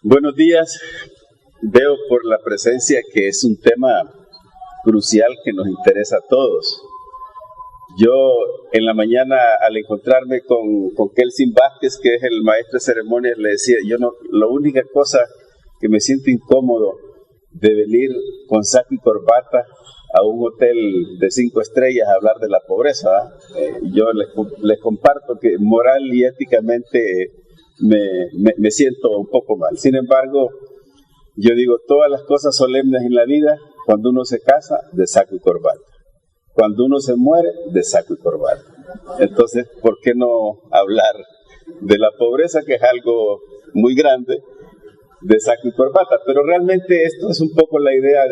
Buenos días. Veo por la presencia que es un tema crucial que nos interesa a todos. Yo en la mañana, al encontrarme con Kelsin Vázquez, que es el maestro de ceremonias, le decía, la única cosa que me siento incómodo de venir con saco y corbata a un hotel de 5 estrellas a hablar de la pobreza. Yo les comparto que moral y éticamente me siento un poco mal. Sin embargo, yo digo, todas las cosas solemnes en la vida, cuando uno se casa, de saco y corbata. Cuando uno se muere, de saco y corbata. Entonces, ¿por qué no hablar de la pobreza, que es algo muy grande, de saco y corbata? Pero realmente esto es un poco la idea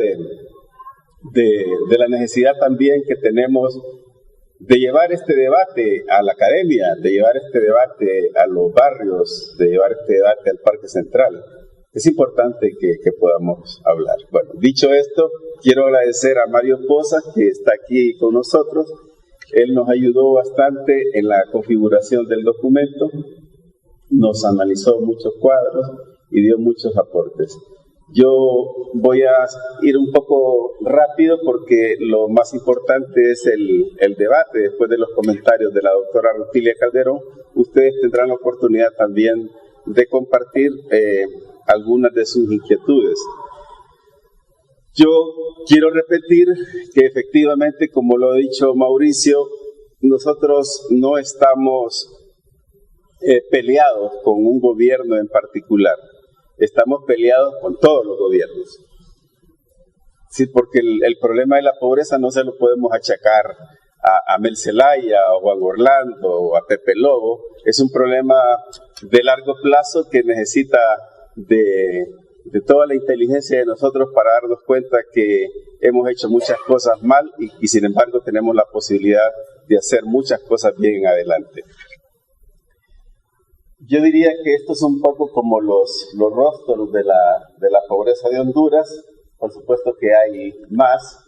de la necesidad también que tenemos de llevar este debate a la academia, de llevar este debate a los barrios, de llevar este debate al Parque Central. Es importante que podamos hablar. Bueno, dicho esto, quiero agradecer a Mario Poza, que está aquí con nosotros. Él nos ayudó bastante en la configuración del documento, nos analizó muchos cuadros y dio muchos aportes. Yo voy a ir un poco rápido porque lo más importante es el debate. Después de los comentarios de la doctora Rutilia Calderón, ustedes tendrán la oportunidad también de compartir algunas de sus inquietudes. Yo quiero repetir que efectivamente, como lo ha dicho Mauricio, nosotros no estamos peleados con un gobierno en particular. Estamos peleados con todos los gobiernos. Sí, porque el problema de la pobreza no se lo podemos achacar a Mel Zelaya, o a Juan Orlando, o a Pepe Lobo. Es un problema de largo plazo que necesita de toda la inteligencia de nosotros para darnos cuenta que hemos hecho muchas cosas mal y sin embargo tenemos la posibilidad de hacer muchas cosas bien en adelante. Yo diría que esto es un poco como los rostros de la pobreza de Honduras. Por supuesto que hay más.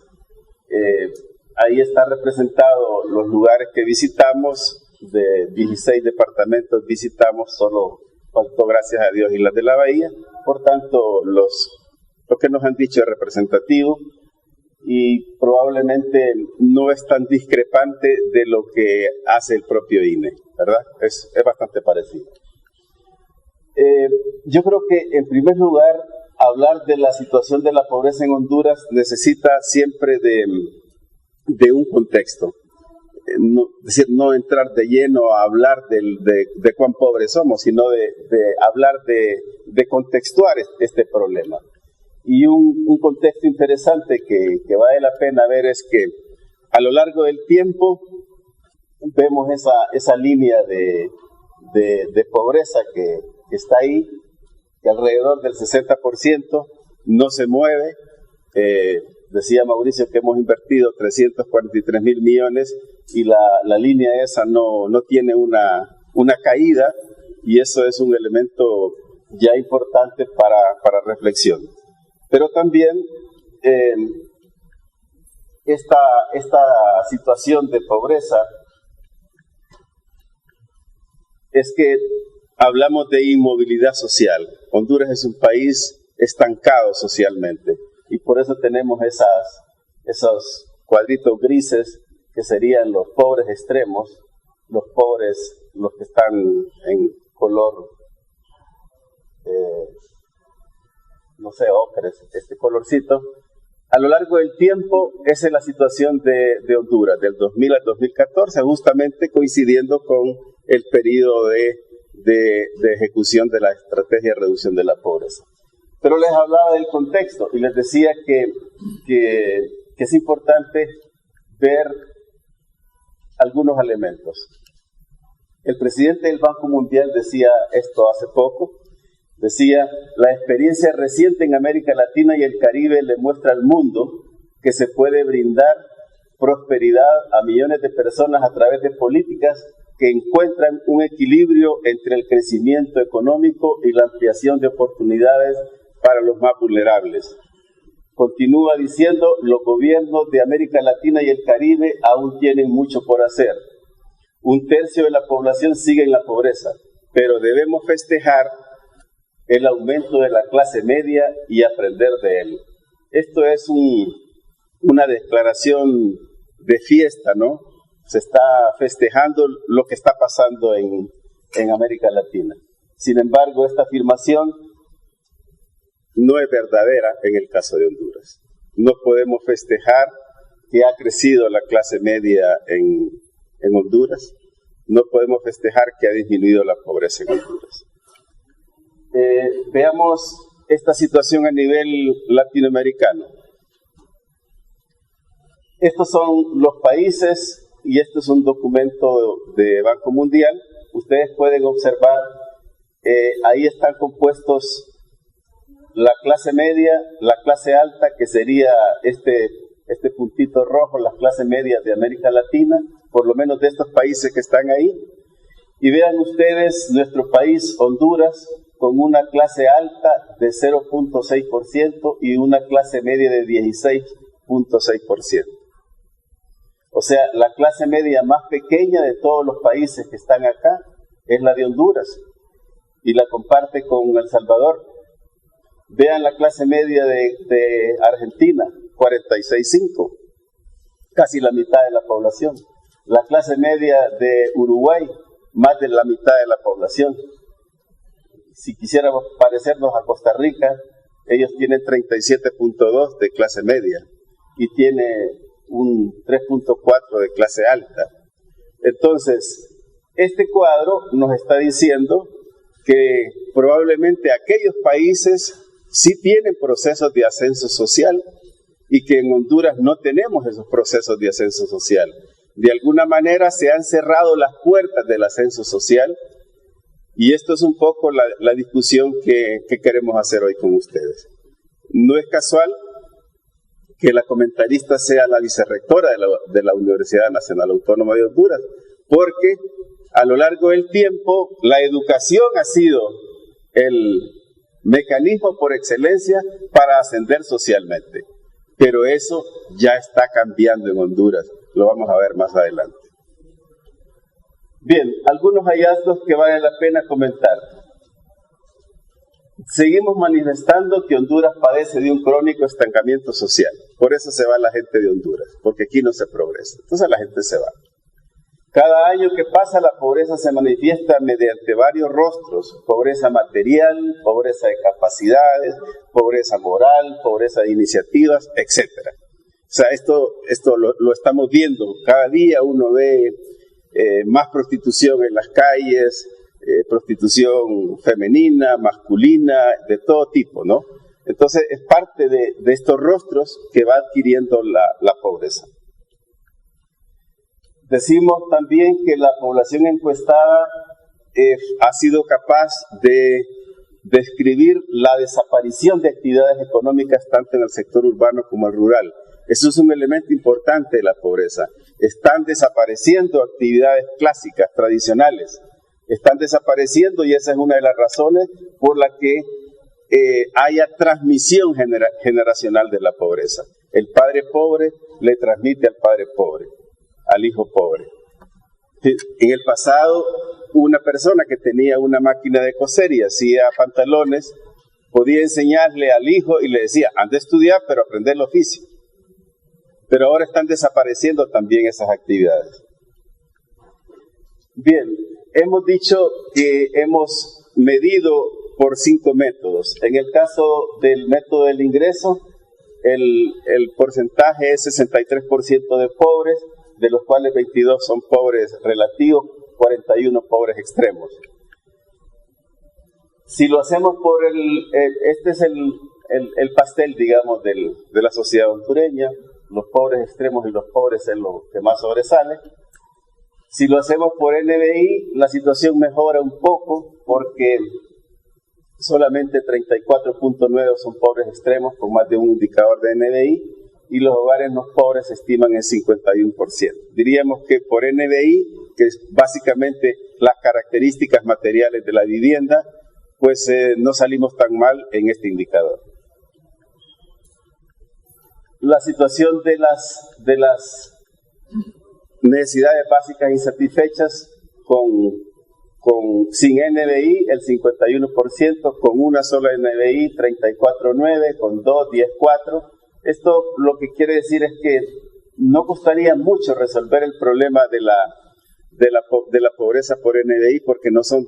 Ahí está representado los lugares que visitamos. De 16 departamentos visitamos, solo faltó, gracias a Dios, Islas de la Bahía. Por tanto, lo que nos han dicho es representativo y probablemente no es tan discrepante de lo que hace el propio INE, ¿verdad? Es bastante parecido. Yo creo que, en primer lugar, hablar de la situación de la pobreza en Honduras necesita siempre de un contexto. Es decir, no entrar de lleno a hablar de cuán pobres somos, sino de hablar de contextuar este problema. Y un contexto interesante que vale la pena ver es que a lo largo del tiempo vemos esa línea de pobreza que está ahí, que alrededor del 60% no se mueve. Decía Mauricio que hemos invertido 343 mil millones y la línea esa no tiene una caída, y eso es un elemento ya importante para reflexión. Pero también esta situación de pobreza es que hablamos de inmovilidad social. Honduras es un país estancado socialmente y por eso tenemos esos cuadritos grises que serían los pobres extremos, los pobres, los que están en color, ocre, este colorcito. A lo largo del tiempo, esa es la situación de Honduras, del 2000 al 2014, justamente coincidiendo con el periodo de ejecución de la estrategia de reducción de la pobreza. Pero les hablaba del contexto y les decía que es importante ver algunos elementos. El presidente del Banco Mundial decía esto hace poco, decía: la experiencia reciente en América Latina y el Caribe le muestra al mundo que se puede brindar prosperidad a millones de personas a través de políticas que encuentran un equilibrio entre el crecimiento económico y la ampliación de oportunidades para los más vulnerables. Continúa diciendo: los gobiernos de América Latina y el Caribe aún tienen mucho por hacer. 1/3 de la población sigue en la pobreza, pero debemos festejar el aumento de la clase media y aprender de él. Esto es una declaración de fiesta, ¿no? Se está festejando lo que está pasando en América Latina. Sin embargo, esta afirmación no es verdadera en el caso de Honduras. No podemos festejar que ha crecido la clase media en Honduras. No podemos festejar que ha disminuido la pobreza en Honduras. Veamos esta situación a nivel latinoamericano. Estos son los países y este es un documento de Banco Mundial. Ustedes pueden observar, ahí están compuestos la clase media, la clase alta, que sería este puntito rojo, las clases medias de América Latina, por lo menos de estos países que están ahí. Y vean ustedes nuestro país, Honduras, con una clase alta de 0.6% y una clase media de 16.6%. O sea, la clase media más pequeña de todos los países que están acá es la de Honduras y la comparte con El Salvador. Vean la clase media de Argentina, 46.5, casi la mitad de la población. La clase media de Uruguay, más de la mitad de la población. Si quisiéramos parecernos a Costa Rica, ellos tienen 37.2 de clase media y tiene un 3.4 de clase alta. Entonces, este cuadro nos está diciendo que probablemente aquellos países sí tienen procesos de ascenso social y que en Honduras no tenemos esos procesos de ascenso social. De alguna manera se han cerrado las puertas del ascenso social y esto es un poco la discusión que queremos hacer hoy con ustedes. No es casual que la comentarista sea la vicerrectora de la Universidad Nacional Autónoma de Honduras, porque a lo largo del tiempo la educación ha sido el mecanismo por excelencia para ascender socialmente. Pero eso ya está cambiando en Honduras, lo vamos a ver más adelante. Bien, algunos hallazgos que vale la pena comentar. Seguimos manifestando que Honduras padece de un crónico estancamiento social. Por eso se va la gente de Honduras, porque aquí no se progresa. Entonces la gente se va. Cada año que pasa la pobreza se manifiesta mediante varios rostros: pobreza material, pobreza de capacidades, pobreza moral, pobreza de iniciativas, etc. O sea, esto lo estamos viendo. Cada día uno ve más prostitución en las calles, prostitución femenina, masculina, de todo tipo, ¿no? Entonces es parte de estos rostros que va adquiriendo la pobreza. Decimos también que la población encuestada ha sido capaz de describir la desaparición de actividades económicas tanto en el sector urbano como el rural. Eso es un elemento importante de la pobreza. Están desapareciendo actividades clásicas, tradicionales. Están desapareciendo y esa es una de las razones por la que haya transmisión generacional de la pobreza. El padre pobre le transmite al padre pobre, al hijo pobre. En el pasado, una persona que tenía una máquina de coser y hacía pantalones, podía enseñarle al hijo y le decía: anda a estudiar, pero aprender el oficio. Pero ahora están desapareciendo también esas actividades. Bien, hemos dicho que hemos medido por 5 métodos. En el caso del método del ingreso, el porcentaje es 63% de pobres, de los cuales 22 son pobres relativos, 41 pobres extremos. Si lo hacemos por este es el pastel, digamos, de la sociedad hondureña, los pobres extremos y los pobres es lo que más sobresale. Si lo hacemos por NBI, la situación mejora un poco porque solamente 34.9 son pobres extremos con más de un indicador de NBI y los hogares no pobres se estiman en 51%. Diríamos que por NBI, que es básicamente las características materiales de la vivienda, pues no salimos tan mal en este indicador. La situación de las necesidades básicas insatisfechas con sin NBI el 51%, con una sola NBI 34.9%, con 2, 10.4%. Esto lo que quiere decir es que no costaría mucho resolver el problema de la pobreza por NBI, porque no son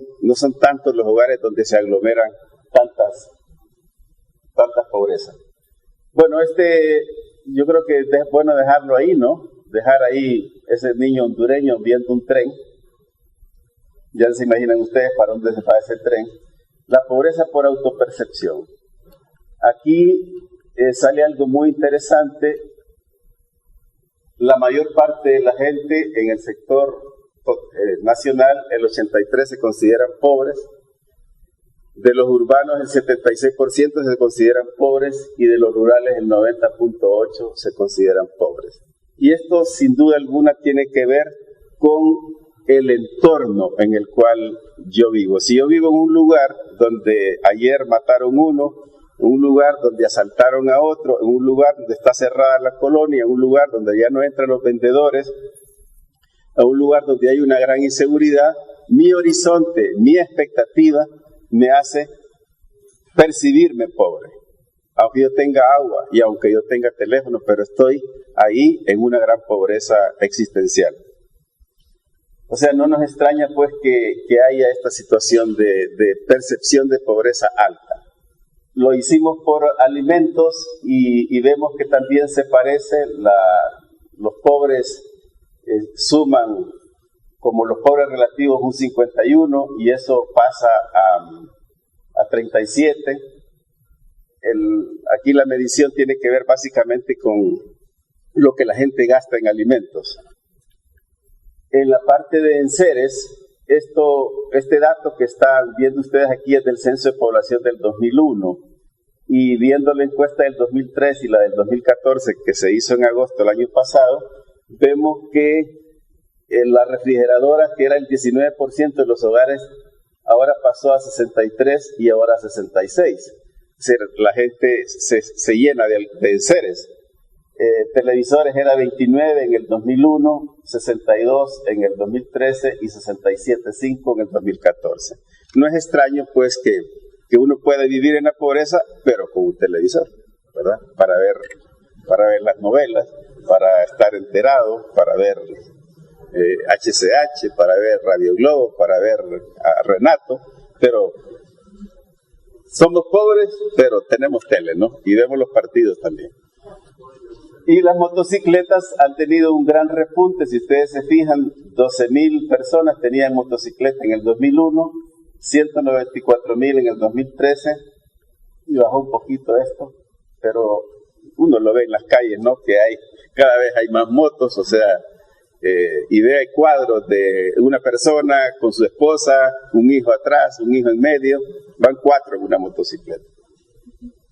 tantos los hogares donde se aglomeran tantas pobrezas. Bueno, yo creo que es bueno dejarlo ahí, ¿no? Dejar ahí ese niño hondureño viendo un tren. Ya se imaginan ustedes para dónde se va ese tren. La pobreza por autopercepción. Aquí sale algo muy interesante. La mayor parte de la gente en el sector nacional, el 83% se consideran pobres. De los urbanos, el 76% se consideran pobres, y de los rurales, el 90.8% se consideran pobres. Y esto, sin duda alguna, tiene que ver con el entorno en el cual yo vivo. Si yo vivo en un lugar donde ayer mataron uno, en un lugar donde asaltaron a otro, en un lugar donde está cerrada la colonia, en un lugar donde ya no entran los vendedores, en un lugar donde hay una gran inseguridad, mi horizonte, mi expectativa me hace percibirme pobre. Aunque yo tenga agua y aunque yo tenga teléfono, pero estoy ahí en una gran pobreza existencial. O sea, no nos extraña pues que haya esta situación de percepción de pobreza alta. Lo hicimos por alimentos y vemos que también se parece. Los pobres suman como los pobres relativos un 51, y eso pasa a 37. Aquí la medición tiene que ver básicamente con lo que la gente gasta en alimentos. En la parte de enseres, este dato que están viendo ustedes aquí es del Censo de Población del 2001, y viendo la encuesta del 2003 y la del 2014 que se hizo en agosto del año pasado, vemos que la refrigeradora, que era el 19% de los hogares, ahora pasó a 63% y ahora a 66%. Es decir, la gente se llena de enseres. Televisores era 29 en el 2001, 62 en el 2013 y 67.5 en el 2014. No es extraño pues que uno pueda vivir en la pobreza, pero con un televisor, ¿verdad? Para ver las novelas, para estar enterado, para ver HCH, para ver Radio Globo, para ver a Renato, pero somos pobres, pero tenemos tele, ¿no? Y vemos los partidos también. Y las motocicletas han tenido un gran repunte. Si ustedes se fijan, 12.000 personas tenían motocicleta en el 2001, 194.000 en el 2013, y bajó un poquito esto, pero uno lo ve en las calles, ¿no? Que cada vez hay más motos, o sea, y ve cuadros de una persona con su esposa, un hijo atrás, un hijo en medio, van 4 en una motocicleta.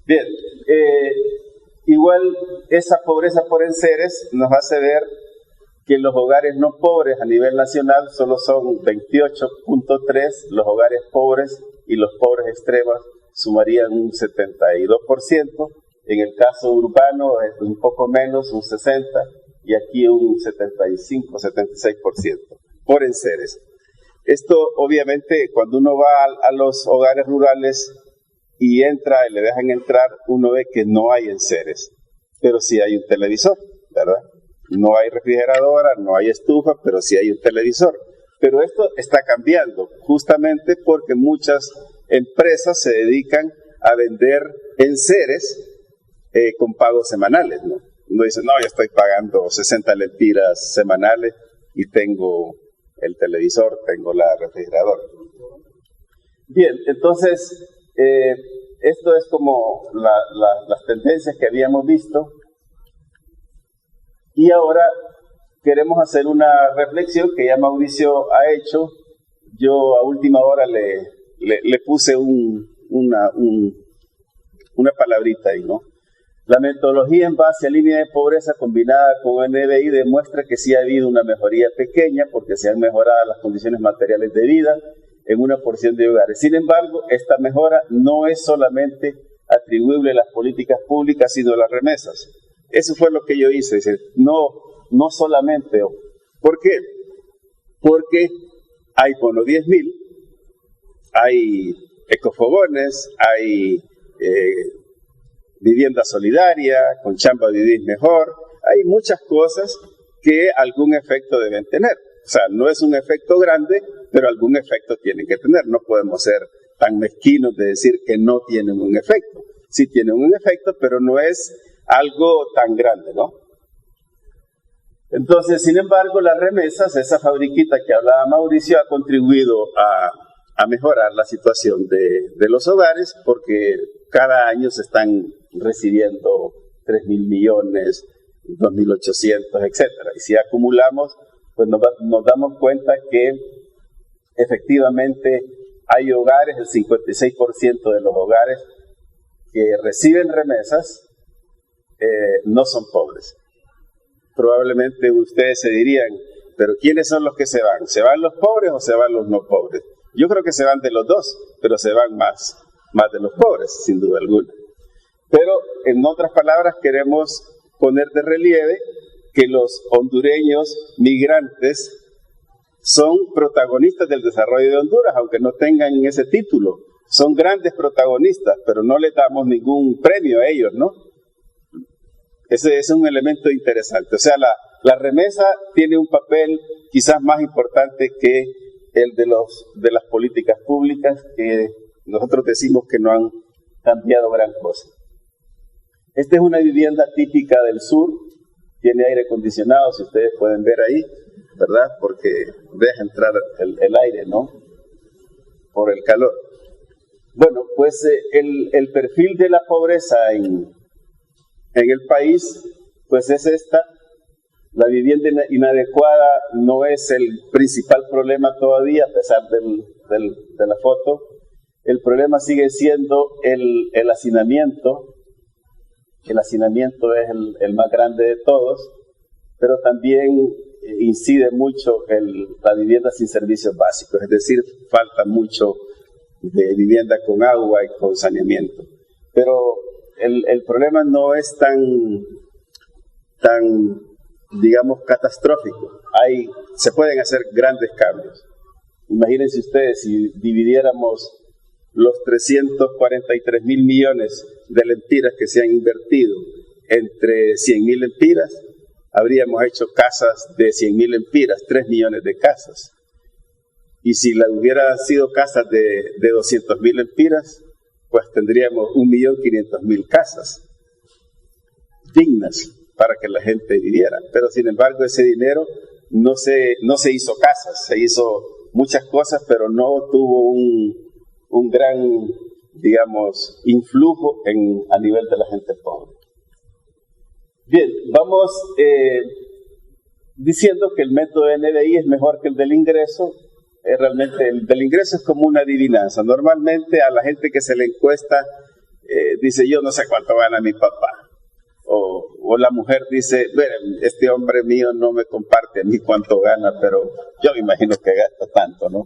Bien, igual esa pobreza por enseres nos hace ver que los hogares no pobres a nivel nacional solo son 28.3 los hogares pobres, y los pobres extremos sumarían un 72%. En el caso urbano es un poco menos, un 60%, y aquí un 75, 76% por enseres. Esto obviamente cuando uno va a los hogares rurales y entra y le dejan entrar, uno ve que no hay enseres, pero sí hay un televisor, ¿verdad? No hay refrigeradora, no hay estufa, pero sí hay un televisor. Pero esto está cambiando justamente porque muchas empresas se dedican a vender enseres con pagos semanales, ¿no? Uno dice, no, yo estoy pagando 60 lempiras semanales y tengo el televisor, tengo la refrigeradora. Bien, entonces, esto es como las tendencias que habíamos visto. Y ahora queremos hacer una reflexión que ya Mauricio ha hecho. Yo a última hora le puse una palabrita ahí, ¿no? La metodología en base a línea de pobreza combinada con NBI demuestra que sí ha habido una mejoría pequeña porque se han mejorado las condiciones materiales de vida en una porción de hogares. Sin embargo, esta mejora no es solamente atribuible a las políticas públicas, sino a las remesas. Eso fue lo que yo hice. Es decir, no solamente. ¿Por qué? Porque hay bono 10.000, hay ecofogones, hay vivienda solidaria, con chamba vivís mejor, hay muchas cosas que algún efecto deben tener. O sea, no es un efecto grande, pero algún efecto tienen que tener. No podemos ser tan mezquinos de decir que no tienen un efecto. Sí tienen un efecto, pero no es algo tan grande, ¿no? Entonces, sin embargo, las remesas, esa fabriquita que hablaba Mauricio, ha contribuido a mejorar la situación de los hogares, porque cada año se están recibiendo 3.000 millones, 2.800, etcétera. Y si acumulamos, pues nos damos cuenta que efectivamente hay hogares, el 56% de los hogares que reciben remesas no son pobres. Probablemente ustedes se dirían, pero ¿quiénes son los que se van? ¿Se van los pobres o se van los no pobres? Yo creo que se van de los dos, pero se van más de los pobres, sin duda alguna. Pero, en otras palabras, queremos poner de relieve que los hondureños migrantes son protagonistas del desarrollo de Honduras, aunque no tengan ese título. Son grandes protagonistas, pero no les damos ningún premio a ellos, ¿no? Ese es un elemento interesante. O sea, la remesa tiene un papel quizás más importante que el de las políticas públicas, que nosotros decimos que no han cambiado gran cosa. Esta es una vivienda típica del sur, tiene aire acondicionado, si ustedes pueden ver ahí, ¿verdad? Porque deja entrar el aire, ¿no? Por el calor. Bueno, pues el perfil de la pobreza en el país, pues es esta. La vivienda inadecuada no es el principal problema todavía, a pesar de la foto. El problema sigue siendo el hacinamiento. El hacinamiento es el más grande de todos, pero también incide mucho la vivienda sin servicios básicos, es decir, falta mucho de vivienda con agua y con saneamiento. Pero el problema no es tan digamos, catastrófico. Se pueden hacer grandes cambios. Imagínense ustedes si dividiéramos los 343.000 millones de lempiras que se han invertido entre 100.000 lempiras, habríamos hecho casas de 100.000 lempiras, 3 millones de casas. Y si hubieran sido casas de 200.000 lempiras, pues tendríamos 1.500.000 casas dignas para que la gente viviera. Pero sin embargo ese dinero no se hizo casas, se hizo muchas cosas, pero no tuvo un gran, digamos, influjo a nivel de la gente pobre. Bien, vamos diciendo que el método de NBI es mejor que el del ingreso. Realmente el del ingreso es como una adivinanza. Normalmente a la gente que se le encuesta dice, yo no sé cuánto gana mi papá. O la mujer dice, este hombre mío no me comparte a mí cuánto gana, pero yo me imagino que gasta tanto, ¿no?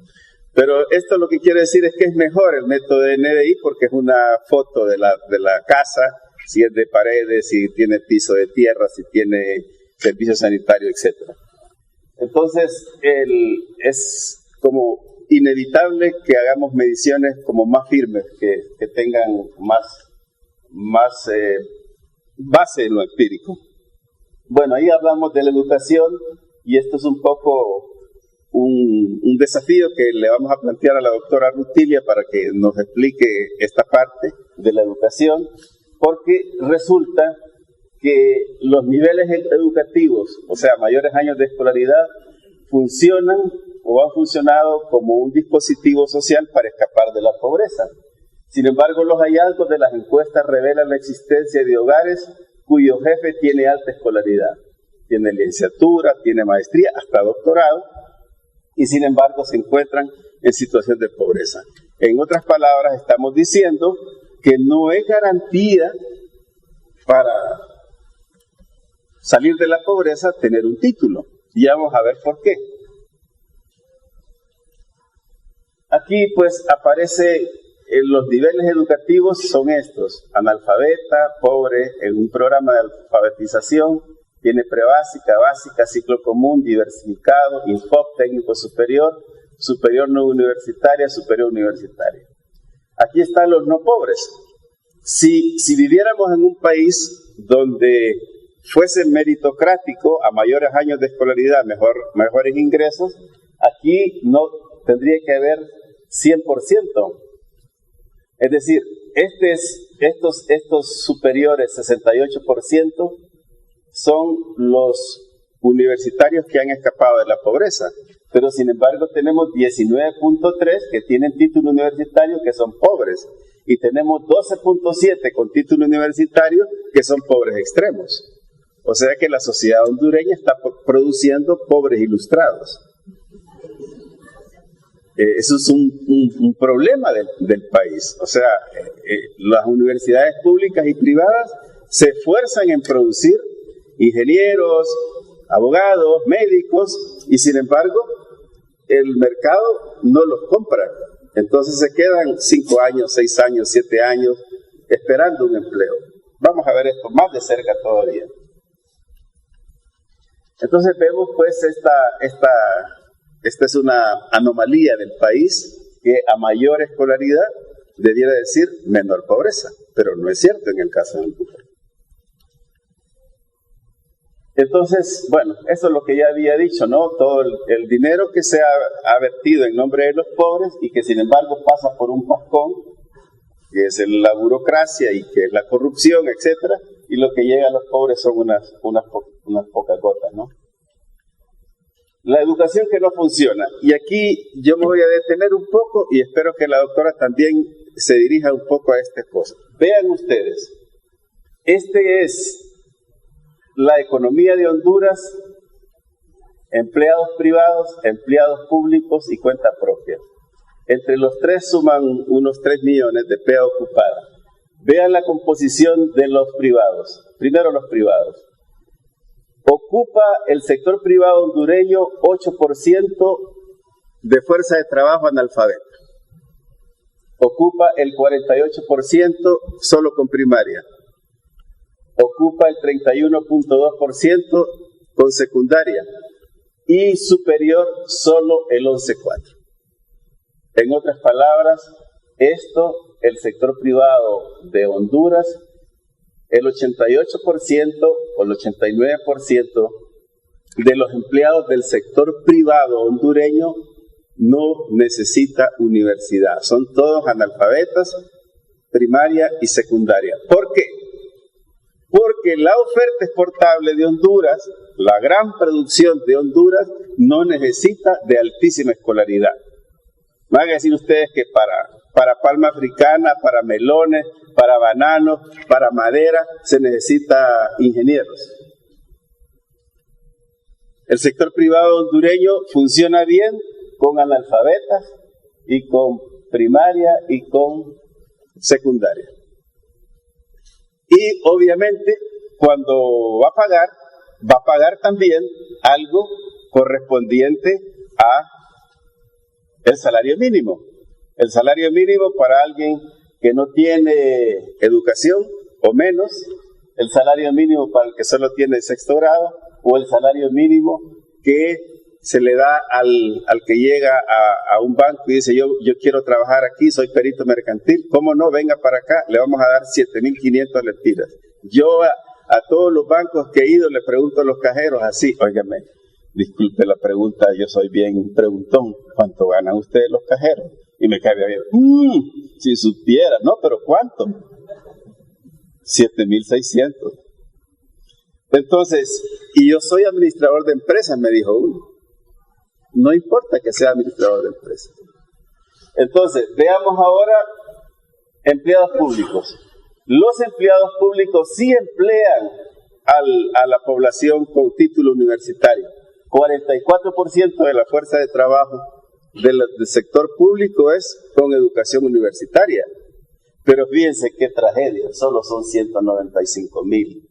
Pero esto lo que quiere decir es que es mejor el método de NBI porque es una foto de la casa, si es de paredes, si tiene piso de tierra, si tiene servicio sanitario, etc. Entonces, es como inevitable que hagamos mediciones como más firmes, que tengan más base en lo empírico. Bueno, ahí hablamos de la educación y esto es un poco un desafío que le vamos a plantear a la doctora Rutilia para que nos explique esta parte de la educación, porque resulta que los niveles educativos, o sea, mayores años de escolaridad, funcionan o han funcionado como un dispositivo social para escapar de la pobreza. Sin embargo, los hallazgos de las encuestas revelan la existencia de hogares cuyo jefe tiene alta escolaridad, tiene licenciatura, tiene maestría, hasta doctorado, y sin embargo se encuentran en situación de pobreza. En otras palabras, estamos diciendo que no es garantía para salir de la pobreza tener un título. Y vamos a ver por qué. Aquí pues aparece los niveles educativos son estos: analfabeta, pobre, en un programa de alfabetización, tiene prebásica, básica, ciclo común, diversificado, infop, técnico superior, superior no universitaria, superior universitaria. Aquí están los no pobres. Si viviéramos en un país donde fuese meritocrático, a mayores años de escolaridad, mejores ingresos, aquí no tendría que haber 100%. Es decir, estos superiores 68% son los universitarios que han escapado de la pobreza. Pero sin embargo tenemos 19.3 que tienen título universitario que son pobres. Y tenemos 12.7 con título universitario que son pobres extremos. O sea que la sociedad hondureña está produciendo pobres ilustrados. Eso es un problema del país. O sea, las universidades públicas y privadas se esfuerzan en producir ingenieros, abogados, médicos, y sin embargo el mercado no los compra. Entonces se quedan 5 años, 6 años, 7 años esperando un empleo. Vamos a ver esto más de cerca todavía. Entonces vemos pues esta es una anomalía del país, que a mayor escolaridad debiera decir menor pobreza, pero no es cierto en el caso de Honduras. Entonces, bueno, eso es lo que ya había dicho, ¿no? Todo el dinero que se ha vertido en nombre de los pobres y que sin embargo pasa por un pascón, que es la burocracia y que es la corrupción, etcétera, y lo que llega a los pobres son unas pocas gotas, ¿no? La educación que no funciona. Y aquí yo me voy a detener un poco y espero que la doctora también se dirija un poco a estas cosas. Vean ustedes, este es la economía de Honduras, empleados privados, empleados públicos y cuenta propia. Entre los tres suman unos 3 millones de PEA ocupada. Vean la composición de los privados. Primero los privados. Ocupa el sector privado hondureño 8% de fuerza de trabajo analfabeta. Ocupa el 48% solo con primaria. Ocupa el 31.2% con secundaria y superior solo el 11.4%. En otras palabras, el sector privado de Honduras, el 88% o el 89% de los empleados del sector privado hondureño no necesita universidad. Son todos analfabetas, primaria y secundaria. ¿Por qué? Porque la oferta exportable de Honduras, la gran producción de Honduras, no necesita de altísima escolaridad. Van a decir ustedes que para palma africana, para melones, para bananos, para madera, se necesita ingenieros. El sector privado hondureño funciona bien con analfabetas y con primaria y con secundaria. Y obviamente cuando va a pagar también algo correspondiente a el salario mínimo. El salario mínimo para alguien que no tiene educación o menos, el salario mínimo para el que solo tiene 6º grado, o el salario mínimo que se le da al que llega a un banco y dice yo quiero trabajar aquí, soy perito mercantil, ¿cómo no? Venga para acá, le vamos a dar 7.500 lempiras. Yo a todos los bancos que he ido le pregunto a los cajeros así, óigame, disculpe la pregunta, yo soy bien preguntón, ¿cuánto ganan ustedes los cajeros? Y me cae bien, si supiera, no, pero ¿cuánto? 7.600. Entonces, y yo soy administrador de empresas, me dijo uno. No importa que sea administrador de empresas. Entonces, veamos ahora empleados públicos. Los empleados públicos sí emplean a la población con título universitario. 44% de la fuerza de trabajo del sector público es con educación universitaria. Pero fíjense qué tragedia, solo son 195,000.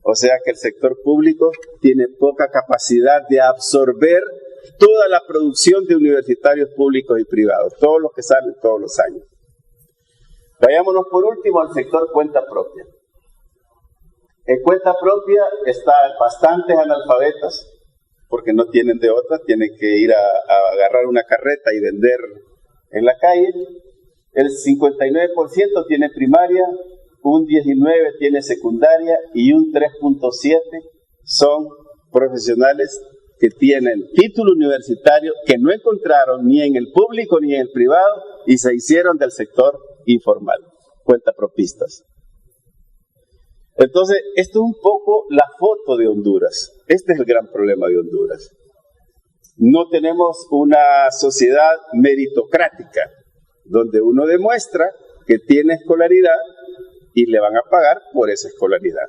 O sea que el sector público tiene poca capacidad de absorber toda la producción de universitarios públicos y privados, todos los que salen todos los años. Vayámonos por último al sector cuenta propia. En cuenta propia están bastantes analfabetas, porque no tienen de otra, tienen que ir a agarrar una carreta y vender en la calle. El 59% tiene primaria, un 19% tiene secundaria y un 3.7% son profesionales que tienen título universitario que no encontraron ni en el público ni en el privado y se hicieron del sector informal, cuentapropistas. Entonces, esto es un poco la foto de Honduras. Este es el gran problema de Honduras. No tenemos una sociedad meritocrática, donde uno demuestra que tiene escolaridad y le van a pagar por esa escolaridad.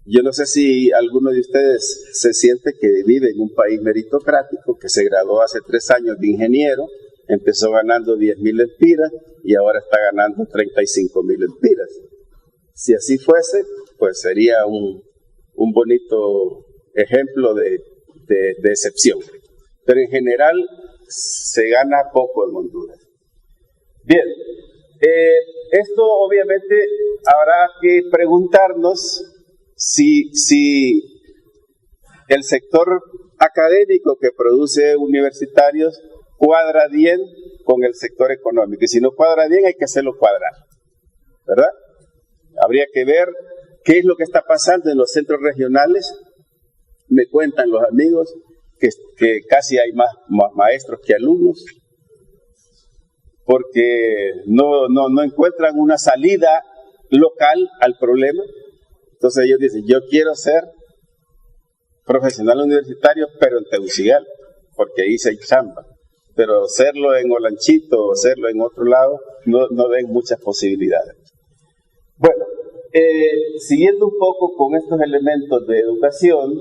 Yo no sé si alguno de ustedes se siente que vive en un país meritocrático, que se graduó hace 3 años de ingeniero, empezó ganando 10,000 lempiras y ahora está ganando 35,000 lempiras. Si así fuese, pues sería un bonito ejemplo de excepción. Pero en general se gana poco en Honduras. Bien, esto obviamente habrá que preguntarnos si el sector académico que produce universitarios cuadra bien con el sector económico. Y si no cuadra bien, hay que hacerlo cuadrar, ¿verdad? Habría que ver qué es lo que está pasando en los centros regionales. Me cuentan los amigos que casi hay más maestros que alumnos, porque no encuentran una salida local al problema. Entonces ellos dicen, yo quiero ser profesional universitario, pero en Tegucigalpa, porque ahí se hay chamba. Pero serlo en Olanchito o serlo en otro lado, no ven muchas posibilidades. Bueno, siguiendo un poco con estos elementos de educación,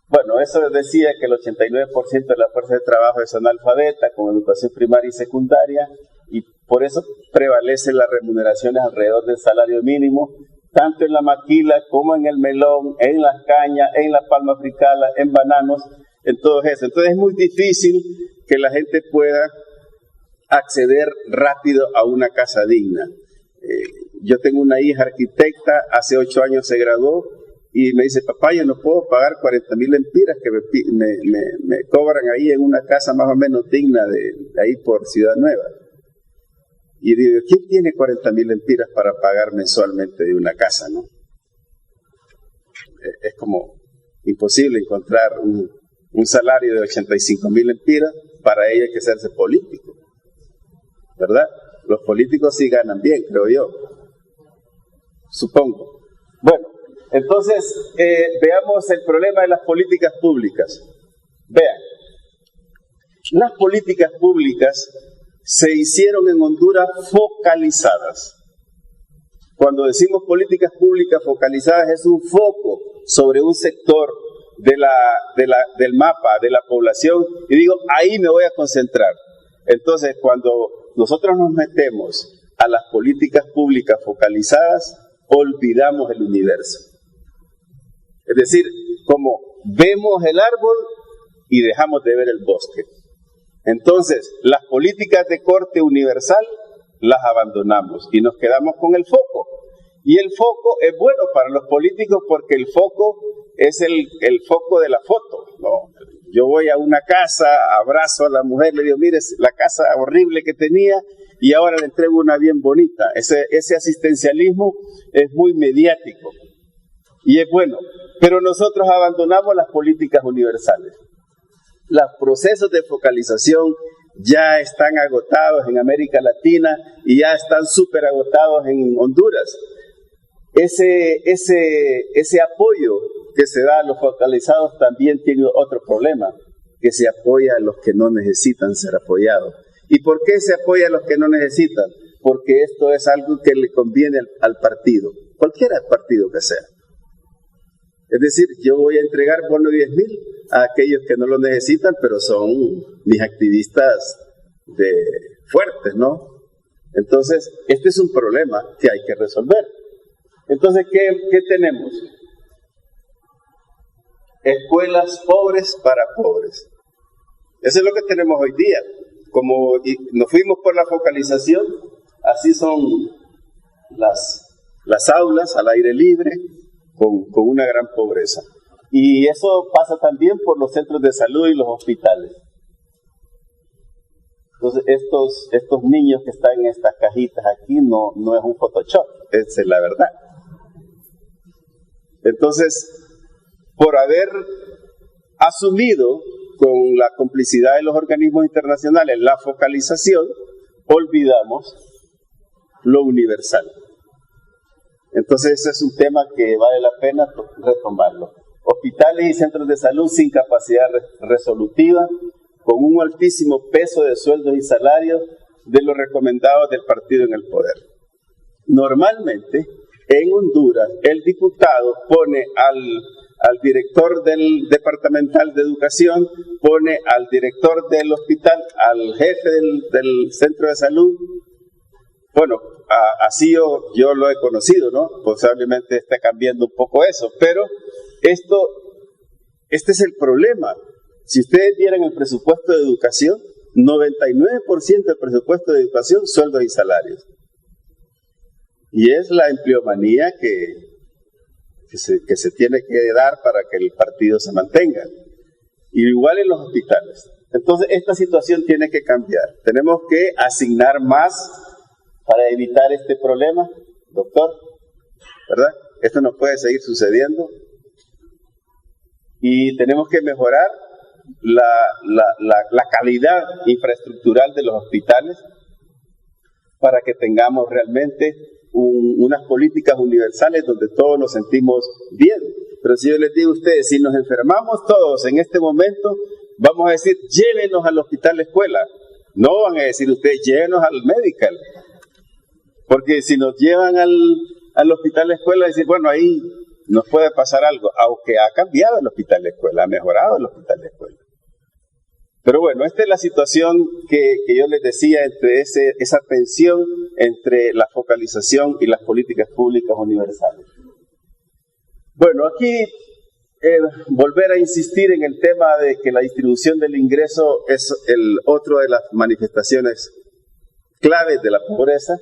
bueno, eso decía que el 89% de la fuerza de trabajo es analfabeta, con educación primaria y secundaria, y por eso prevalecen las remuneraciones alrededor del salario mínimo, tanto en la maquila como en el melón, en las cañas, en la palma africana, en bananos, en todo eso. Entonces es muy difícil que la gente pueda acceder rápido a una casa digna. Yo tengo una hija arquitecta, hace 8 años se graduó, y me dice, papá, yo no puedo pagar 40,000 lempiras que me cobran ahí en una casa más o menos digna de ahí por Ciudad Nueva. Y digo, ¿quién tiene 40,000 lempiras para pagar mensualmente de una casa, no? Es como imposible encontrar un salario de 85,000 lempiras. Para ello hay que hacerse político, ¿verdad? Los políticos sí ganan bien, creo yo, supongo. Bueno, entonces veamos el problema de las políticas públicas. Vean, las políticas públicas se hicieron en Honduras focalizadas. Cuando decimos políticas públicas focalizadas, es un foco sobre un sector del mapa de la población, y digo, ahí me voy a concentrar. Entonces, cuando nosotros nos metemos a las políticas públicas focalizadas, olvidamos el universo. Es decir, como vemos el árbol y dejamos de ver el bosque. Entonces, las políticas de corte universal las abandonamos y nos quedamos con el foco. Y el foco es bueno para los políticos porque el foco es el foco de la foto, ¿no? Yo voy a una casa, abrazo a la mujer, le digo, mire, la casa horrible que tenía y ahora le entrego una bien bonita. Ese asistencialismo es muy mediático y es bueno, pero nosotros abandonamos las políticas universales. Los procesos de focalización ya están agotados en América Latina y ya están súper agotados en Honduras. Ese apoyo que se da a los focalizados también tiene otro problema, que se apoya a los que no necesitan ser apoyados. ¿Y por qué se apoya a los que no necesitan? Porque esto es algo que le conviene al partido, cualquiera partido que sea. Es decir, yo voy a entregar bono 10,000 a aquellos que no lo necesitan, pero son mis activistas fuertes, ¿no? Entonces, este es un problema que hay que resolver. Entonces, ¿qué tenemos? Escuelas pobres para pobres. Eso es lo que tenemos hoy día. Como nos fuimos por la focalización, así son las las aulas al aire libre con una gran pobreza. Y eso pasa también por los centros de salud y los hospitales. Entonces, estos niños que están en estas cajitas aquí no es un Photoshop, esa es la verdad. Entonces, por haber asumido con la complicidad de los organismos internacionales la focalización, olvidamos lo universal. Entonces, ese es un tema que vale la pena retomarlo. Hospitales y centros de salud sin capacidad resolutiva, con un altísimo peso de sueldos y salarios de los recomendados del partido en el poder. Normalmente, en Honduras, el diputado pone al director del departamental de educación, pone al director del hospital, al jefe del centro de salud. Bueno, así yo lo he conocido, ¿no? Posiblemente está cambiando un poco eso, pero este es el problema. Si ustedes vieran el presupuesto de educación, 99% del presupuesto de educación, sueldos y salarios. Y es la empleomanía que se tiene que dar para que el partido se mantenga. Y igual en los hospitales. Entonces, esta situación tiene que cambiar. Tenemos que asignar más para evitar este problema, doctor, ¿verdad? Esto no puede seguir sucediendo. Y tenemos que mejorar la calidad infraestructural de los hospitales para que tengamos realmente unas políticas universales donde todos nos sentimos bien. Pero si yo les digo a ustedes, si nos enfermamos todos en este momento, vamos a decir, llévenos al hospital escuela. No van a decir ustedes, llévenos al medical. Porque si nos llevan al hospital escuela, decir, bueno, ahí nos puede pasar algo, aunque ha cambiado el hospital de escuela, ha mejorado el hospital de escuela. Pero bueno, esta es la situación que yo les decía entre esa tensión entre la focalización y las políticas públicas universales. Bueno, aquí volver a insistir en el tema de que la distribución del ingreso es el otro de las manifestaciones claves de la pobreza.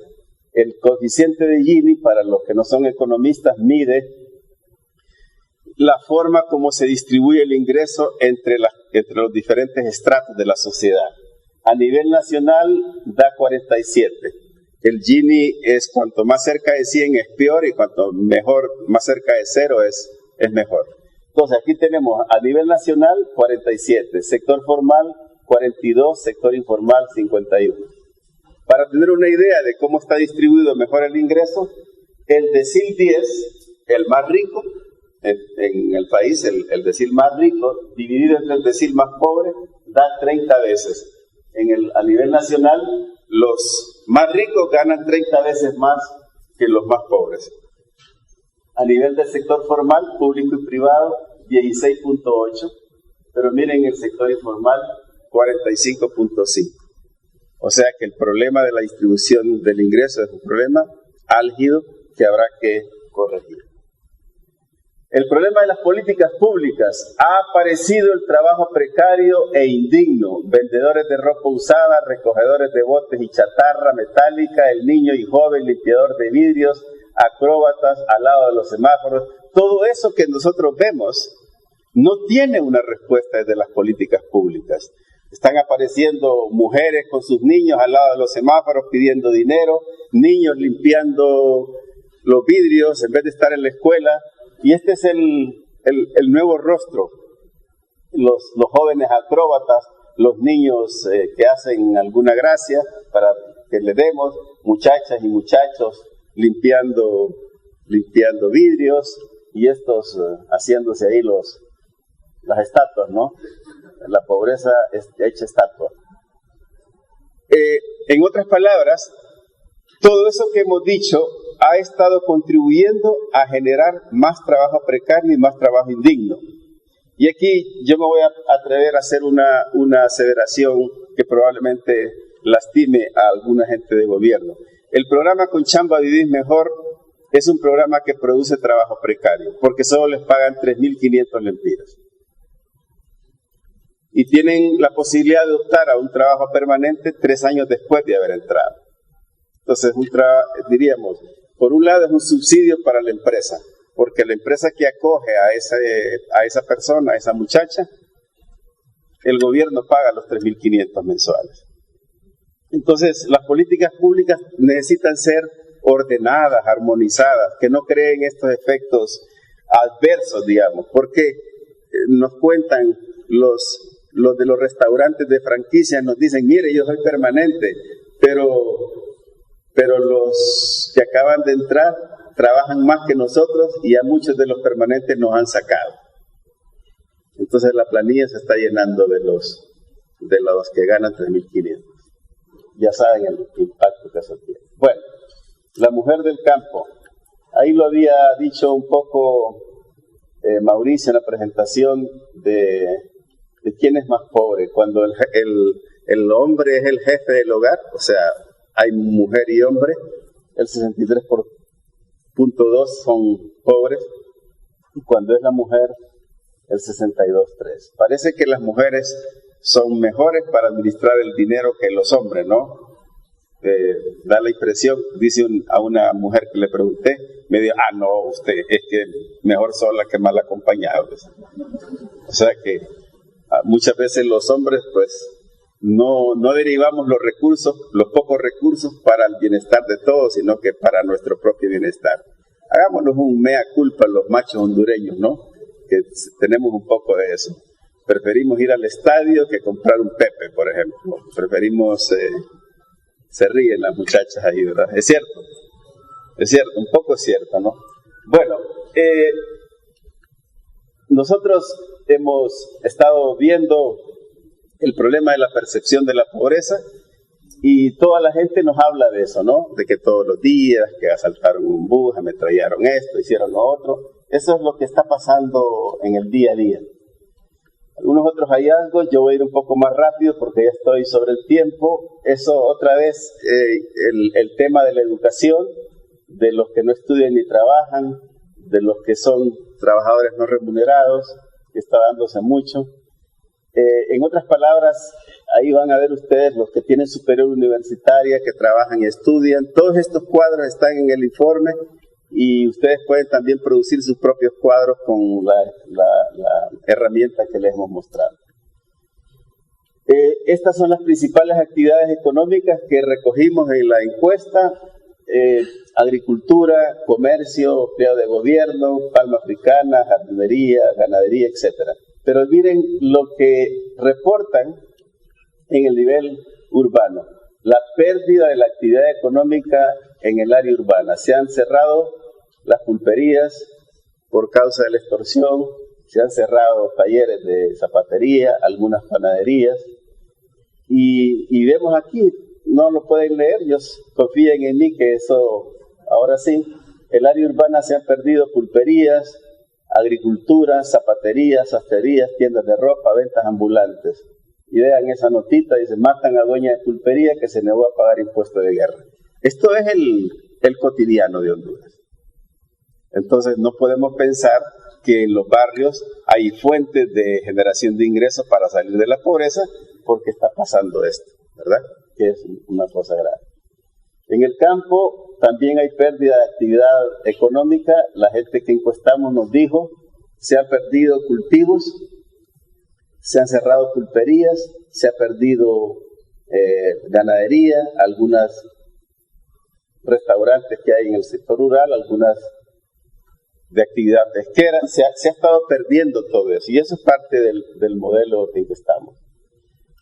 El coeficiente de Gini, para los que no son economistas, mide la forma como se distribuye el ingreso entre los diferentes estratos de la sociedad. A nivel nacional da 47. El Gini es cuanto más cerca de 100 es peor y cuanto más cerca de 0 es mejor. Entonces aquí tenemos a nivel nacional 47, sector formal 42, sector informal 51. Para tener una idea de cómo está distribuido mejor el ingreso, el decil 10, el más rico, en el país, el decil más rico, dividido entre el decil más pobre, da 30 veces. A nivel nacional, los más ricos ganan 30 veces más que los más pobres. A nivel del sector formal, público y privado, 16.8, pero miren el sector informal, 45.5. O sea que el problema de la distribución del ingreso es un problema álgido que habrá que corregir. El problema de las políticas públicas: ha aparecido el trabajo precario e indigno, vendedores de ropa usada, recogedores de botes y chatarra metálica, el niño y joven limpiador de vidrios, acróbatas al lado de los semáforos. Todo eso que nosotros vemos no tiene una respuesta desde las políticas públicas. Están apareciendo mujeres con sus niños al lado de los semáforos pidiendo dinero, niños limpiando los vidrios en vez de estar en la escuela. Y este es el nuevo rostro. Los jóvenes acróbatas, los niños que hacen alguna gracia para que le demos, muchachas y muchachos limpiando vidrios, y estos haciéndose ahí las estatuas, ¿no? La pobreza hecha estatua. En otras palabras, todo eso que hemos dicho ha estado contribuyendo a generar más trabajo precario y más trabajo indigno. Y aquí yo me voy a atrever a hacer una aseveración que probablemente lastime a alguna gente de gobierno. El programa Con Chamba Vivís Mejor es un programa que produce trabajo precario, porque solo les pagan 3.500 lempiras. Y tienen la posibilidad de optar a un trabajo permanente 3 años después de haber entrado. Entonces, diríamos, Por un lado es un subsidio para la empresa, porque la empresa que acoge a esa persona, a esa muchacha, el gobierno paga los 3.500 mensuales. Entonces, las políticas públicas necesitan ser ordenadas, armonizadas, que no creen estos efectos adversos, digamos, porque nos cuentan los de los restaurantes de franquicia, nos dicen, mire, yo soy permanente, pero los que acaban de entrar trabajan más que nosotros y a muchos de los permanentes nos han sacado. Entonces la planilla se está llenando de los que ganan 3.500. Ya saben el impacto que eso tiene. Bueno, la mujer del campo. Ahí lo había dicho un poco Mauricio en la presentación de quién es más pobre. Cuando el hombre es el jefe del hogar, o sea, hay mujer y hombre, el 63.2 son pobres, y cuando es la mujer, el 62.3. Parece que las mujeres son mejores para administrar el dinero que los hombres, ¿no? Da la impresión, dice a una mujer que le pregunté, me dijo, no, usted es que mejor sola que mal acompañada. O sea que muchas veces los hombres pues no derivamos los pocos recursos para el bienestar de todos, sino que para nuestro propio bienestar. Hagámonos un mea culpa los machos hondureños, ¿no? Que tenemos un poco de eso. Preferimos ir al estadio que comprar un Pepe, por ejemplo. Preferimos, se ríen las muchachas ahí, ¿verdad? Es cierto, un poco es cierto, ¿no? Bueno, nosotros hemos estado viendo el problema de la percepción de la pobreza y toda la gente nos habla de eso, ¿no? De que todos los días, que asaltaron un bus, ametrallaron esto, hicieron lo otro. Eso es lo que está pasando en el día a día. Algunos otros hallazgos, yo voy a ir un poco más rápido porque ya estoy sobre el tiempo. Eso otra vez, el tema de la educación, de los que no estudian ni trabajan, de los que son trabajadores no remunerados, que está dándose mucho. En otras palabras, ahí van a ver ustedes los que tienen superior universitaria, que trabajan y estudian. Todos estos cuadros están en el informe y ustedes pueden también producir sus propios cuadros con la herramienta que les hemos mostrado. Estas son las principales actividades económicas que recogimos en la encuesta. Agricultura, comercio, empleo de gobierno, palma africana, jardinería, ganadería, etc. Pero miren lo que reportan en el nivel urbano. La pérdida de la actividad económica en el área urbana. Se han cerrado las pulperías por causa de la extorsión, se han cerrado talleres de zapatería, algunas panaderías, y vemos aquí, no lo pueden leer, ellos confíen en mí que eso, ahora sí, el área urbana se han perdido pulperías, agricultura, zapaterías, sastrerías, tiendas de ropa, ventas ambulantes. Y vean esa notita, dice, matan a dueña de pulpería que se negó a pagar impuestos de guerra. Esto es el cotidiano de Honduras. Entonces no podemos pensar que en los barrios hay fuentes de generación de ingresos para salir de la pobreza porque está pasando esto, ¿verdad? Que es una cosa grave. En el campo también hay pérdida de actividad económica. La gente que encuestamos nos dijo, se han perdido cultivos, se han cerrado pulperías, se ha perdido ganadería, algunos restaurantes que hay en el sector rural, algunas de actividad pesquera, se ha estado perdiendo todo eso, y eso es parte del modelo en que estamos.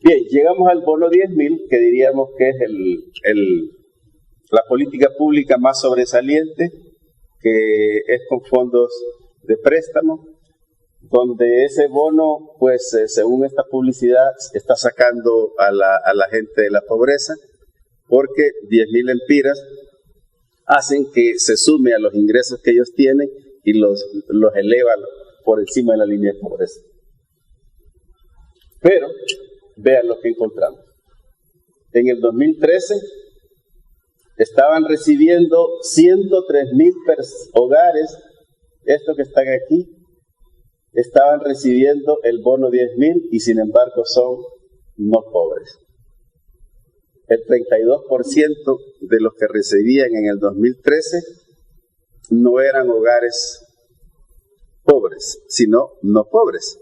Bien, llegamos al bono 10.000, que diríamos que es la política pública más sobresaliente, que es con fondos de préstamo, donde ese bono, pues según esta publicidad, está sacando a la gente de la pobreza, porque 10.000 empiras hacen que se sume a los ingresos que ellos tienen y los eleva por encima de la línea de pobreza. Pero, vean lo que encontramos. En el 2013, estaban recibiendo 103.000 hogares, estos que están aquí, estaban recibiendo el bono 10.000 y sin embargo son no pobres. El 32% de los que recibían en el 2013 no eran hogares pobres, sino no pobres.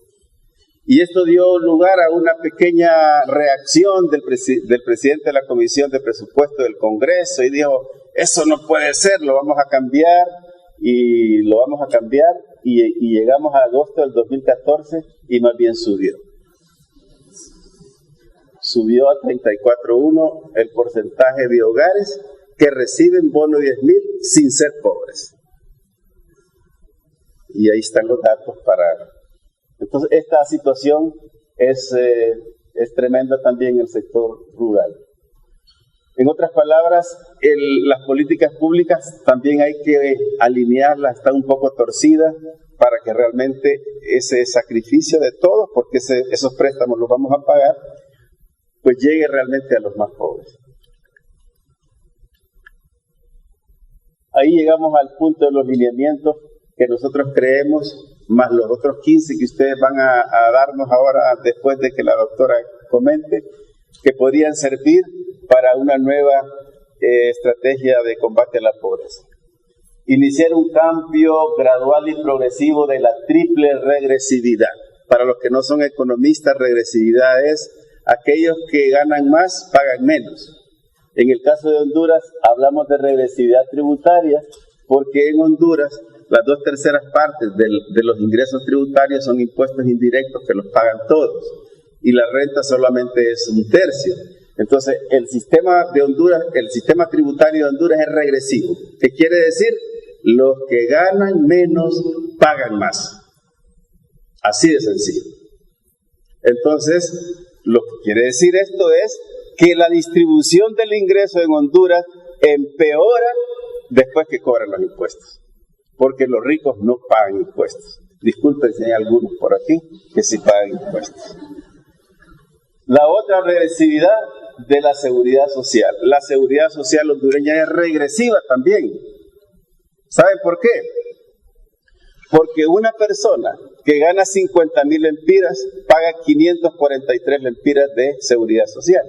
Y esto dio lugar a una pequeña reacción del presidente de la Comisión de Presupuesto del Congreso y dijo, eso no puede ser, lo vamos a cambiar y llegamos a agosto del 2014 y más bien subió. Subió a 34.1 el porcentaje de hogares que reciben bono 10,000 sin ser pobres. Y ahí están los datos para... Entonces, esta situación es tremenda también en el sector rural. En otras palabras, las políticas públicas también hay que alinearlas, están un poco torcidas para que realmente ese sacrificio de todos, porque esos préstamos los vamos a pagar, pues llegue realmente a los más pobres. Ahí llegamos al punto de los lineamientos que nosotros creemos, más los otros 15 que ustedes van a darnos ahora después de que la doctora comente, que podrían servir para una nueva estrategia de combate a la pobreza. Iniciar un cambio gradual y progresivo de la triple regresividad. Para los que no son economistas, regresividad es aquellos que ganan más, pagan menos. En el caso de Honduras, hablamos de regresividad tributaria, porque en Honduras las 2/3 partes de los ingresos tributarios son impuestos indirectos que los pagan todos, y la renta solamente es 1/3. Entonces, el sistema tributario de Honduras es regresivo. ¿Qué quiere decir? Los que ganan menos pagan más. Así de sencillo. Entonces, lo que quiere decir esto es que la distribución del ingreso en Honduras empeora después que cobran los impuestos, porque los ricos no pagan impuestos. Disculpen si hay algunos por aquí que sí pagan impuestos. La otra regresividad de la seguridad social. La seguridad social hondureña es regresiva también. ¿Saben por qué? Porque una persona que gana 50,000 lempiras paga 543 lempiras de seguridad social.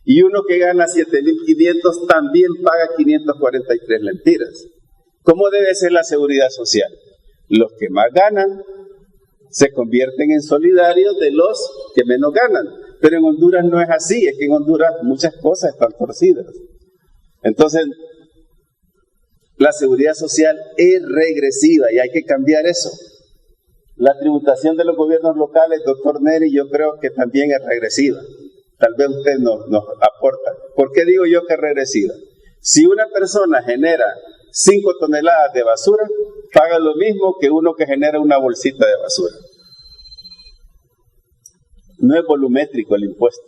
Y uno que gana 7,500 también paga 543 lempiras. ¿Cómo debe ser la seguridad social? Los que más ganan se convierten en solidarios de los que menos ganan. Pero en Honduras no es así, es que en Honduras muchas cosas están torcidas. Entonces, la seguridad social es regresiva y hay que cambiar eso. La tributación de los gobiernos locales, doctor Neri, yo creo que también es regresiva. Tal vez usted nos aporta. ¿Por qué digo yo que es regresiva? Si una persona genera 5 toneladas de basura, paga lo mismo que uno que genera una bolsita de basura. No es volumétrico el impuesto.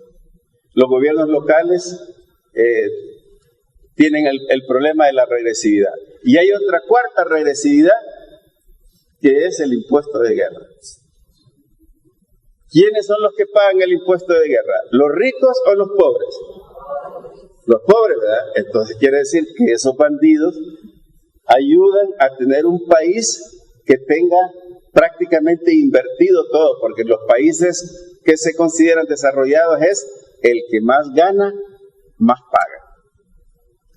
Los gobiernos locales tienen el problema de la regresividad. Y hay otra cuarta regresividad, que es el impuesto de guerra. ¿Quiénes son los que pagan el impuesto de guerra? ¿Los ricos o los pobres? Los pobres, ¿verdad? Entonces quiere decir que esos bandidos ayudan a tener un país que tenga prácticamente invertido todo, porque los países que se consideran desarrollados es el que más gana, más paga.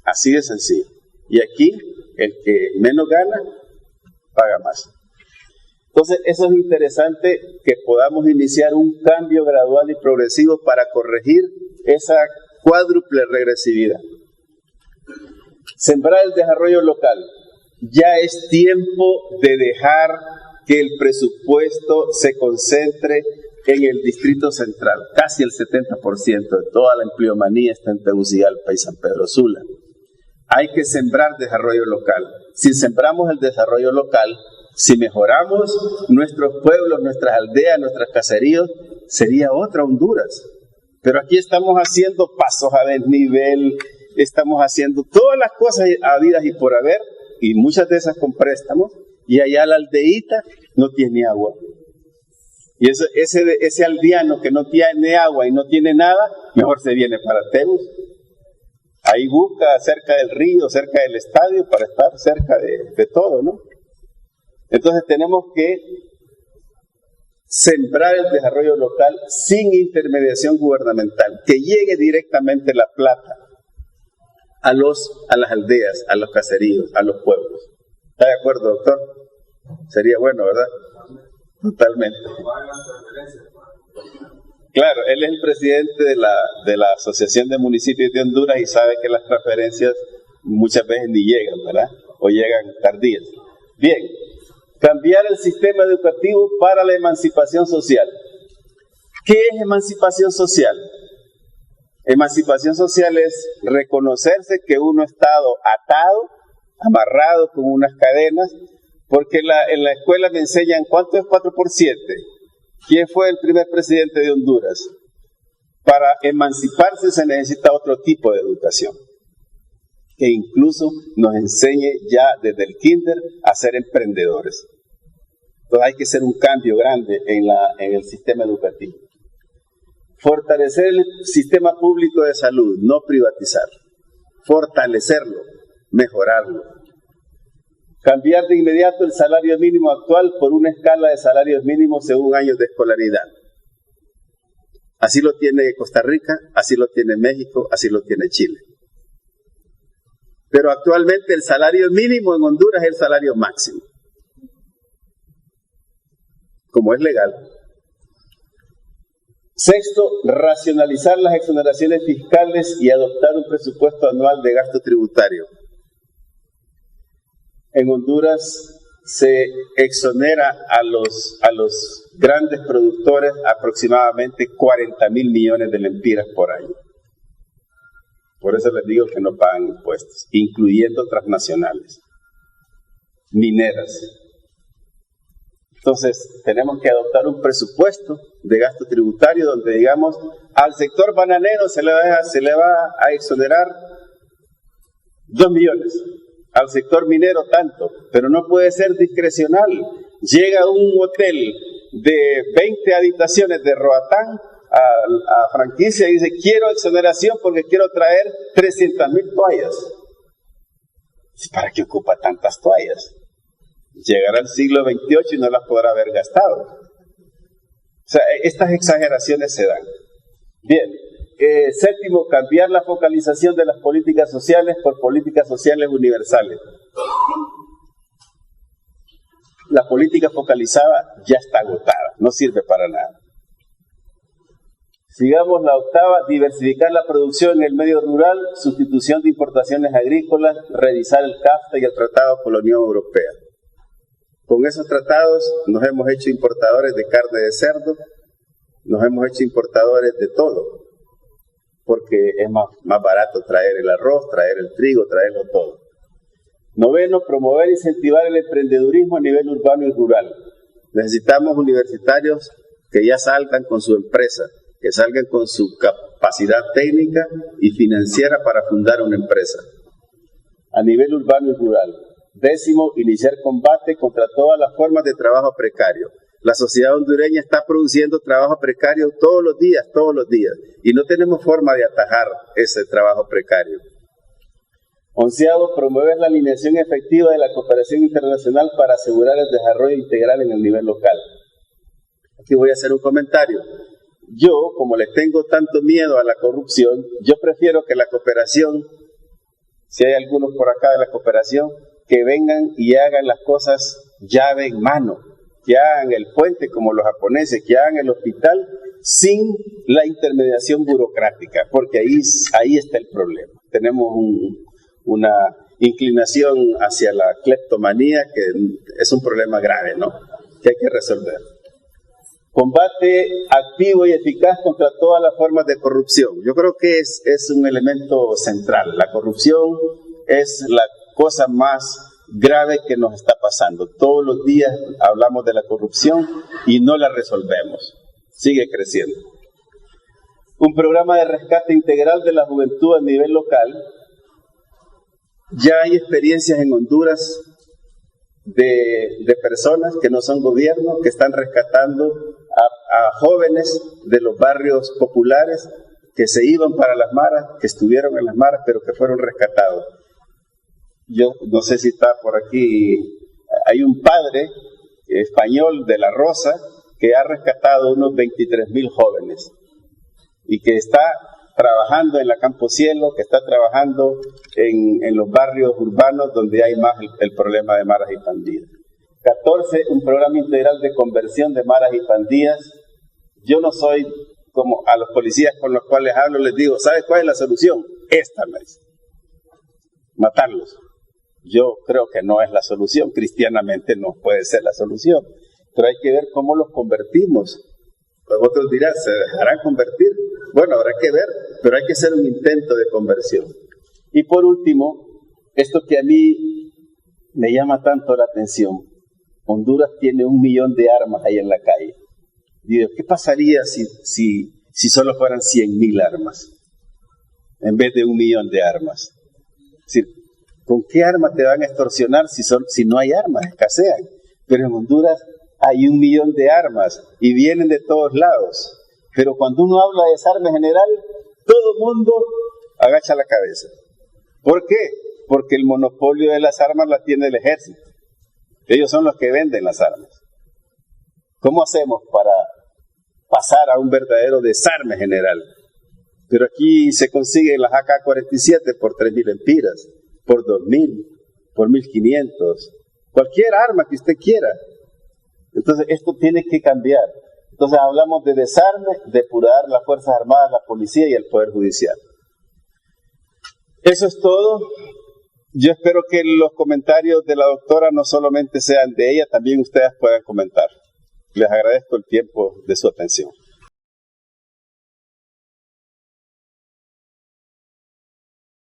Así de sencillo. Y aquí, el que menos gana, paga más. Entonces, eso es interesante, que podamos iniciar un cambio gradual y progresivo para corregir esa cuádruple regresividad. Sembrar el desarrollo local. Ya es tiempo de dejar que el presupuesto se concentre en el Distrito Central. Casi el 70% de toda la empleomanía está en Tegucigalpa y San Pedro Sula. Hay que sembrar desarrollo local. Si sembramos el desarrollo local, si mejoramos nuestros pueblos, nuestras aldeas, nuestros caseríos, sería otra Honduras. Pero aquí estamos haciendo pasos a desnivel, estamos haciendo todas las cosas habidas y por haber, y muchas de esas con préstamos, y allá la aldeíta no tiene agua. Y ese aldeano que no tiene agua y no tiene nada, mejor se viene para Tegus. Ahí busca cerca del río, cerca del estadio, para estar cerca de todo, ¿no? Entonces tenemos que sembrar el desarrollo local sin intermediación gubernamental, que llegue directamente la plata a las aldeas, a los caseríos, a los pueblos. ¿Está de acuerdo, doctor? Sería bueno, ¿verdad? Totalmente. Claro, él es el presidente de la Asociación de Municipios de Honduras y sabe que las transferencias muchas veces ni llegan, ¿verdad? O llegan tardías. Bien, cambiar el sistema educativo para la emancipación social. ¿Qué es emancipación social? Emancipación social es reconocerse que uno ha estado atado, amarrado con unas cadenas, porque en la escuela me enseñan cuánto es 4 por 7. ¿Quién fue el primer presidente de Honduras? Para emanciparse se necesita otro tipo de educación, que incluso nos enseñe ya desde el kinder a ser emprendedores. Entonces hay que hacer un cambio grande en el sistema educativo. Fortalecer el sistema público de salud, no privatizar. Fortalecerlo, mejorarlo. Cambiar de inmediato el salario mínimo actual por una escala de salarios mínimos según años de escolaridad. Así lo tiene Costa Rica, así lo tiene México, así lo tiene Chile. Pero actualmente el salario mínimo en Honduras es el salario máximo, como es legal. Sexto, racionalizar las exoneraciones fiscales y adoptar un presupuesto anual de gasto tributario. En Honduras se exonera a los grandes productores aproximadamente 40,000 millones de lempiras por año. Por eso les digo que no pagan impuestos, incluyendo transnacionales, mineras. Entonces, tenemos que adoptar un presupuesto de gasto tributario donde digamos, al sector bananero se le va a exonerar 2 millones, al sector minero tanto, pero no puede ser discrecional. Llega un hotel de 20 habitaciones de Roatán a franquicia y dice, quiero exoneración porque quiero traer 300,000 toallas. ¿Para qué ocupa tantas toallas? Llegará el siglo XXVIII y no las podrá haber gastado. O sea, estas exageraciones se dan. Bien, séptimo, cambiar la focalización de las políticas sociales por políticas sociales universales. La política focalizada ya está agotada, no sirve para nada. Sigamos la octava, diversificar la producción en el medio rural, sustitución de importaciones agrícolas, revisar el CAFTA y el tratado con la Unión Europea. Con esos tratados nos hemos hecho importadores de carne de cerdo, nos hemos hecho importadores de todo, porque es más barato traer el arroz, traer el trigo, traerlo todo. Noveno, promover e incentivar el emprendedurismo a nivel urbano y rural. Necesitamos universitarios que ya salgan con su empresa, que salgan con su capacidad técnica y financiera para fundar una empresa a nivel urbano y rural. Décimo, iniciar combate contra todas las formas de trabajo precario. La sociedad hondureña está produciendo trabajo precario todos los días, y no tenemos forma de atajar ese trabajo precario. Onceavo, promover la alineación efectiva de la cooperación internacional para asegurar el desarrollo integral en el nivel local. Aquí voy a hacer un comentario. Yo, como les tengo tanto miedo a la corrupción, yo prefiero que la cooperación, si hay algunos por acá de la cooperación, que vengan y hagan las cosas llave en mano, que hagan el puente como los japoneses, que hagan el hospital sin la intermediación burocrática, porque ahí está el problema. Tenemos una inclinación hacia la cleptomanía que es un problema grave, ¿no? Que hay que resolver. Combate activo y eficaz contra todas las formas de corrupción. Yo creo que es un elemento central. La corrupción es la cosa más grave que nos está pasando. Todos los días hablamos de la corrupción y no la resolvemos. Sigue creciendo. Un programa de rescate integral de la juventud a nivel local. Ya hay experiencias en Honduras de personas que no son gobierno, que están rescatando a jóvenes de los barrios populares que se iban para las maras, que estuvieron en las maras, pero que fueron rescatados. Yo no sé si está por aquí, hay un padre español de La Rosa que ha rescatado unos 23,000 jóvenes y que está trabajando en la Campo Cielo, que está trabajando en los barrios urbanos donde hay más el problema de maras y pandillas. 14, un programa integral de conversión de maras y pandillas. Yo no soy como a los policías con los cuales hablo, les digo, ¿sabes cuál es la solución? Esta, me dice. Matarlos. Yo creo que no es la solución, cristianamente no puede ser la solución, pero hay que ver cómo los convertimos. Pues otros dirán, ¿se dejarán convertir? Bueno, habrá que ver, pero hay que hacer un intento de conversión. Y por último, esto que a mí me llama tanto la atención, Honduras tiene 1 millón de armas ahí en la calle. Digo, ¿qué pasaría si solo fueran 100,000 armas en vez de 1 millón de armas? Es decir, ¿con qué armas te van a extorsionar si no hay armas? Escasean. Pero en Honduras hay 1 millón de armas y vienen de todos lados. Pero cuando uno habla de desarme general, todo el mundo agacha la cabeza. ¿Por qué? Porque el monopolio de las armas la tiene el ejército. Ellos son los que venden las armas. ¿Cómo hacemos para pasar a un verdadero desarme general? Pero aquí se consiguen las AK-47 por 3,000 lempiras, por 2,000, por 1,500, cualquier arma que usted quiera. Entonces esto tiene que cambiar. Entonces hablamos de desarme, depurar las Fuerzas Armadas, la policía y el Poder Judicial. Eso es todo. Yo espero que los comentarios de la doctora no solamente sean de ella, también ustedes puedan comentar. Les agradezco el tiempo de su atención.